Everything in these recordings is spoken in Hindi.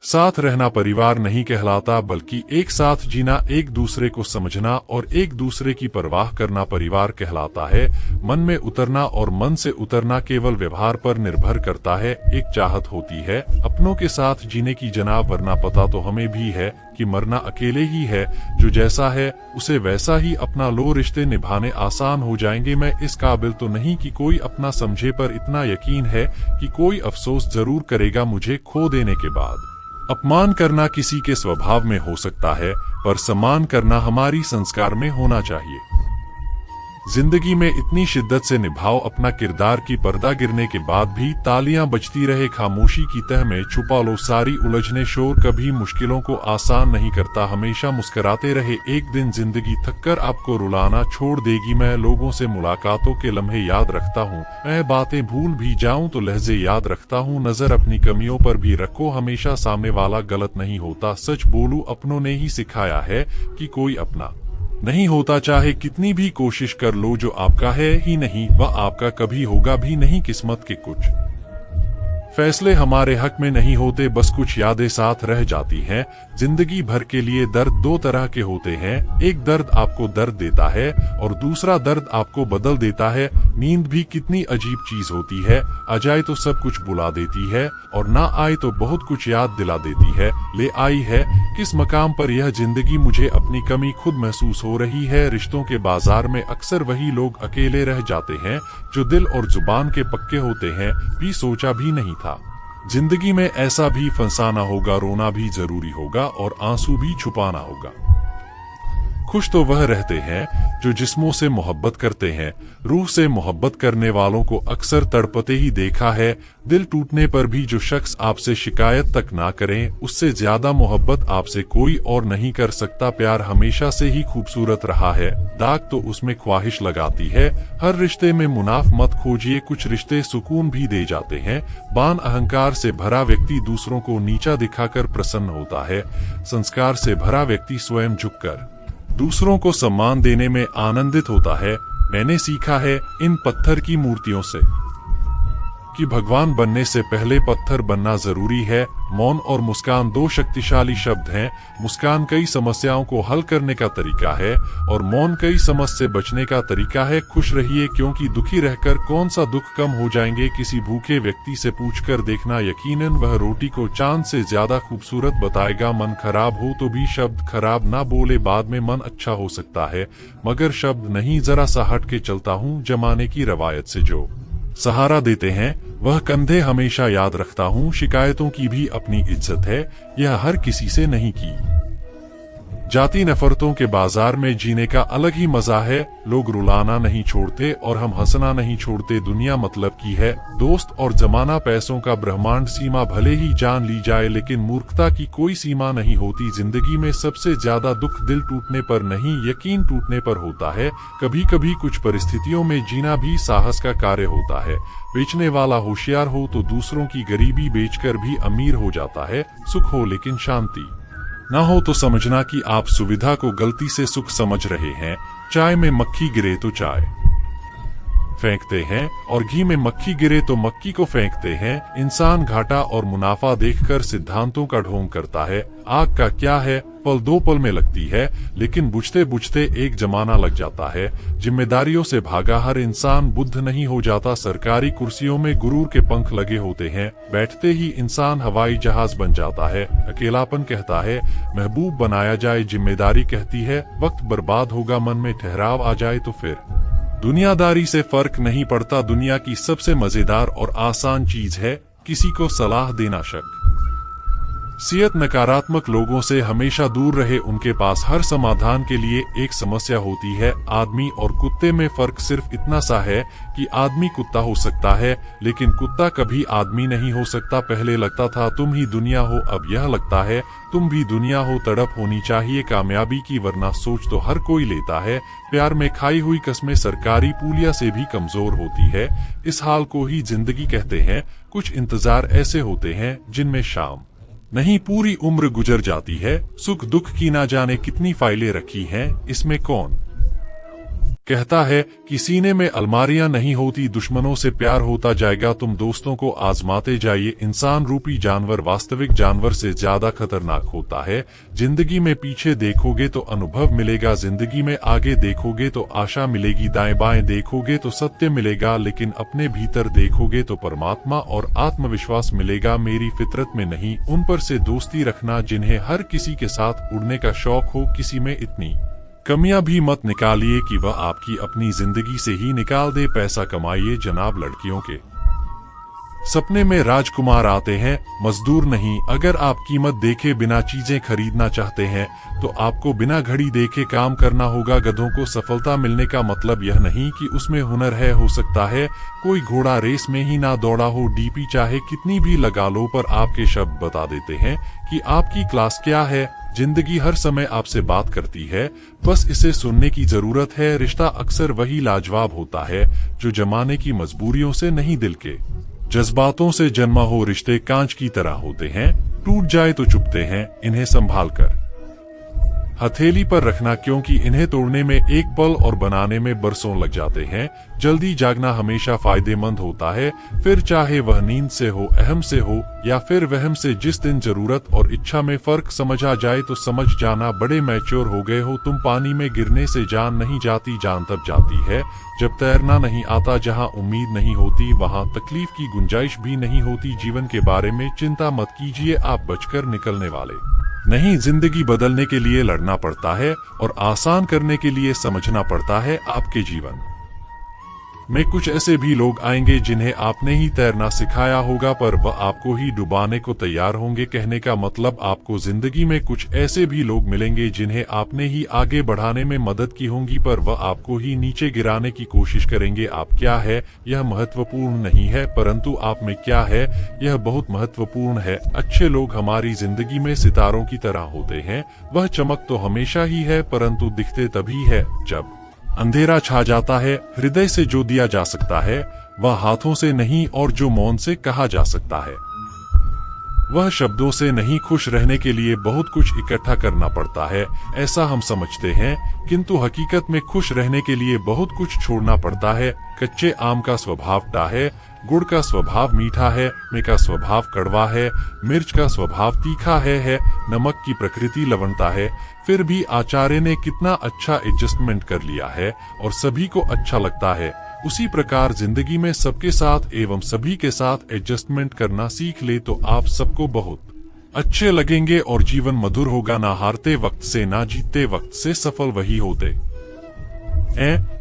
साथ रहना परिवार नहीं कहलाता, बल्कि एक साथ जीना, एक दूसरे को समझना और एक दूसरे की परवाह करना परिवार कहलाता है। मन में उतरना और मन से उतरना केवल व्यवहार पर निर्भर करता है। एक चाहत होती है अपनों के साथ जीने की जनाब, वरना पता तो हमें भी है कि मरना अकेले ही है। जो जैसा है उसे वैसा ही अपना लो, रिश्ते निभाने आसान हो जाएंगे। मैं इस काबिल तो नहीं कि कोई अपना समझे, पर इतना यकीन है कि कोई अफसोस जरूर करेगा मुझे खो देने के बाद। अपमान करना किसी के स्वभाव में हो सकता है, पर सम्मान करना हमारी संस्कार में होना चाहिए। जिंदगी में इतनी शिद्दत से निभाओ अपना किरदार की पर्दा गिरने के बाद भी तालियां बजती रहे। खामोशी की तह में छुपा लो सारी उलझने। शोर कभी मुश्किलों को आसान नहीं करता, हमेशा मुस्कुराते रहे। एक दिन जिंदगी थककर आपको रुलाना छोड़ देगी। मैं लोगों से मुलाकातों के लम्हे याद रखता हूँ, मैं बातें भूल भी जाऊं तो लहजे याद रखता हूँ। नजर अपनी कमियों पर भी रखो, हमेशा सामने वाला गलत नहीं होता। सच बोलूं, अपनों ने ही सिखाया है कि कोई अपना नहीं होता, चाहे कितनी भी कोशिश कर लो। जो आपका है ही नहीं वह आपका कभी होगा भी नहीं। किस्मत के कुछ फैसले हमारे हक में नहीं होते, बस कुछ यादें साथ रह जाती हैं। जिंदगी भर के लिए दर्द दो तरह के होते हैं, एक दर्द आपको दर्द देता है और दूसरा दर्द आपको बदल देता है। नींद भी कितनी अजीब चीज होती है, आ जाए तो सब कुछ बुला देती है और ना आए तो बहुत कुछ याद दिला देती है। ले आई है किस मकाम पर यह जिंदगी, मुझे अपनी कमी खुद महसूस हो रही है। रिश्तों के बाजार में अक्सर वही लोग अकेले रह जाते हैं जो दिल और जुबान के पक्के होते हैं। भी सोचा भी नहीं था जिंदगी में ऐसा भी फंसाना होगा, रोना भी जरूरी होगा और आंसू भी छुपाना होगा। खुश तो वह रहते हैं जो जिस्मों से मोहब्बत करते हैं, रूह से मोहब्बत करने वालों को अक्सर तड़पते ही देखा है। दिल टूटने पर भी जो शख्स आपसे शिकायत तक ना करें, उससे ज्यादा मोहब्बत आपसे कोई और नहीं कर सकता। प्यार हमेशा से ही खूबसूरत रहा है, दाग तो उसमें ख्वाहिश लगाती है। हर रिश्ते में मुनाफ मत खोजिए, कुछ रिश्ते सुकून भी दे जाते हैं। बान अहंकार से भरा व्यक्ति दूसरों को नीचा दिखाकर प्रसन्न होता है, संस्कार से भरा व्यक्ति स्वयं झुककर दूसरों को सम्मान देने में आनंदित होता है। मैंने सीखा है इन पत्थर की मूर्तियों से कि भगवान बनने से पहले पत्थर बनना जरूरी है। मौन और मुस्कान दो शक्तिशाली शब्द हैं। मुस्कान कई समस्याओं को हल करने का तरीका है और मौन कई समस्या से बचने का तरीका है। खुश रहिए, क्योंकि दुखी रहकर कौन सा दुख कम हो जाएंगे। किसी भूखे व्यक्ति से पूछकर देखना, यकीनन वह रोटी को चांद से ज्यादा खूबसूरत बताएगा। मन खराब हो तो भी शब्द खराब ना बोले, बाद में मन अच्छा हो सकता है मगर शब्द नहीं। जरा सा हट के चलता हूँ जमाने की रवायत से, जो सहारा देते हैं वह कंधे हमेशा याद रखता हूँ। शिकायतों की भी अपनी इज्जत है, यह हर किसी से नहीं की जाती। नफरतों के बाजार में जीने का अलग ही मजा है। लोग रुलाना नहीं छोड़ते और हम हंसना नहीं छोड़ते। दुनिया मतलब की है, दोस्त और जमाना पैसों का ब्रह्मांड। सीमा भले ही जान ली जाए, लेकिन मूर्खता की कोई सीमा नहीं होती। जिंदगी में सबसे ज्यादा दुख दिल टूटने पर नहीं, यकीन टूटने पर होता है। कभी कभी कुछ परिस्थितियों में जीना भी साहस का कार्य होता है। बेचने वाला होशियार हो तो दूसरों की गरीबी बेचकर भी अमीर हो जाता है। सुख हो लेकिन शांति ना हो तो समझना कि आप सुविधा को गलती से सुख समझ रहे हैं। चाय में मक्खी गिरे तो चाय फेंकते हैं और घी में मक्खी गिरे तो मक्खी को फेंकते हैं। इंसान घाटा और मुनाफा देखकर सिद्धांतों का ढोंग करता है। आग का क्या है, पल दो पल में लगती है, लेकिन बुझते बुझते एक जमाना लग जाता है। जिम्मेदारियों से भागा हर इंसान बुद्ध नहीं हो जाता। सरकारी कुर्सियों में गुरूर के पंख लगे होते हैं, बैठते ही इंसान हवाई जहाज बन जाता है। अकेलापन कहता है महबूब बनाया जाए, जिम्मेदारी कहती है वक्त बर्बाद होगा। मन में ठहराव आ जाए तो फिर दुनियादारी से फर्क नहीं पड़ता। दुनिया की सबसे मजेदार और आसान चीज है किसी को सलाह देना। शक सियत नकारात्मक लोगों से हमेशा दूर रहे, उनके पास हर समाधान के लिए एक समस्या होती है। आदमी और कुत्ते में फर्क सिर्फ इतना सा है कि आदमी कुत्ता हो सकता है लेकिन कुत्ता कभी आदमी नहीं हो सकता। पहले लगता था तुम ही दुनिया हो, अब यह लगता है तुम भी दुनिया हो। तड़प होनी चाहिए कामयाबी की, वरना सोच तो हर कोई लेता है। प्यार में खाई हुई कस्में सरकारी पुलिया से भी कमजोर होती है। इस हाल को ही जिंदगी कहते हैं। कुछ इंतजार ऐसे होते हैं जिनमें शाम नहीं पूरी उम्र गुजर जाती है। सुख दुख की ना जाने कितनी फाइलें रखी हैं, इसमें कौन कहता है कि सीने में अलमारियां नहीं होती, दुश्मनों से प्यार होता जाएगा। तुम दोस्तों को आजमाते जाइए। इंसान रूपी जानवर वास्तविक जानवर से ज्यादा खतरनाक होता है। जिंदगी में पीछे देखोगे तो अनुभव मिलेगा, जिंदगी में आगे देखोगे तो आशा मिलेगी, दाएं बाएं देखोगे तो सत्य मिलेगा, लेकिन अपने भीतर देखोगे तो परमात्मा और आत्मविश्वास मिलेगा। मेरी फितरत में नहीं, उन पर से दोस्ती रखना जिन्हें हर किसी के साथ उड़ने का शौक हो। किसी में इतनी कमियां भी मत निकालिए कि वह आपकी अपनी जिंदगी से ही निकाल दे। पैसा कमाइए जनाब, लड़कियों के सपने में राजकुमार आते हैं, मजदूर नहीं। अगर आप कीमत देखे बिना चीजें खरीदना चाहते हैं तो आपको बिना घड़ी देखे काम करना होगा। गधों को सफलता मिलने का मतलब यह नहीं कि उसमें हुनर है। हो सकता है कोई घोड़ा रेस में ही ना दौड़ा हो। डीपी चाहे कितनी भी लगा लो, पर आपके शब्द बता देते हैं कि आपकी क्लास क्या है। जिंदगी हर समय आपसे बात करती है, बस इसे सुनने की जरूरत है। रिश्ता अक्सर वही लाजवाब होता है जो जमाने की मजबूरियों से नहीं, दिल के जज्बातों से जन्मा हो। रिश्ते कांच की तरह होते हैं, टूट जाए तो चुभते हैं। इन्हें संभाल कर हथेली पर रखना, क्योंकि इन्हें तोड़ने में एक पल और बनाने में बरसों लग जाते हैं। जल्दी जागना हमेशा फायदेमंद होता है, फिर चाहे वह नींद से हो, अहम से हो या फिर वहम से। जिस दिन जरूरत और इच्छा में फर्क समझ आ जाए तो समझ जाना बड़े मैच्योर हो गए हो। तुम पानी में गिरने से जान नहीं जाती, जान तब जाती है जब तैरना नहीं आता। जहां उम्मीद नहीं होती वहां तकलीफ की गुंजाइश भी नहीं होती। जीवन के बारे में चिंता मत कीजिए, आप बचकर निकलने वाले नहीं। जिंदगी बदलने के लिए लड़ना पड़ता है और आसान करने के लिए समझना पड़ता है। आपके जीवन में कुछ ऐसे भी लोग आएंगे जिन्हें आपने ही तैरना सिखाया होगा, पर वह आपको ही डुबाने को तैयार होंगे। कहने का मतलब, आपको जिंदगी में कुछ ऐसे भी लोग मिलेंगे जिन्हें आपने ही आगे बढ़ाने में मदद की होगी, पर वह आपको ही नीचे गिराने की कोशिश करेंगे। आप क्या है यह महत्वपूर्ण नहीं है, परंतु आप में क्या है यह बहुत महत्वपूर्ण है। अच्छे लोग हमारी जिंदगी में सितारों की तरह होते हैं। वह चमक तो हमेशा ही है, परंतु दिखते तभी है जब अंधेरा छा जाता है। हृदय से जो दिया जा सकता है वह हाथों से नहीं, और जो मौन से कहा जा सकता है वह शब्दों से नहीं। खुश रहने के लिए बहुत कुछ इकट्ठा करना पड़ता है, ऐसा हम समझते हैं, किंतु हकीकत में खुश रहने के लिए बहुत कुछ छोड़ना पड़ता है। कच्चे आम का स्वभाव टा है, गुड़ का स्वभाव मीठा है, मे का स्वभाव कड़वा है, मिर्च का स्वभाव तीखा है, नमक की प्रकृति लवणता है। फिर भी आचार्य ने कितना अच्छा एडजस्टमेंट कर लिया है और सभी को अच्छा लगता है। उसी प्रकार जिंदगी में सबके साथ एवं सभी के साथ एडजस्टमेंट करना सीख ले तो आप सबको बहुत अच्छे लगेंगे और जीवन मधुर होगा। ना हारते वक्त से ना जीतते वक्त से सफल वही होते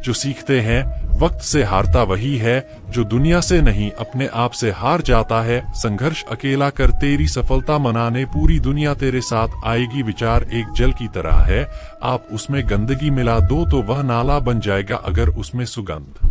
जो सीखते हैं वक्त से। हारता वही है जो दुनिया से नहीं अपने आप से हार जाता है। संघर्ष अकेला कर तेरी सफलता मनाने, पूरी दुनिया तेरे साथ आएगी। विचार एक जल की तरह है, आप उसमें गंदगी मिला दो तो वह नाला बन जाएगा। अगर उसमें सुगंध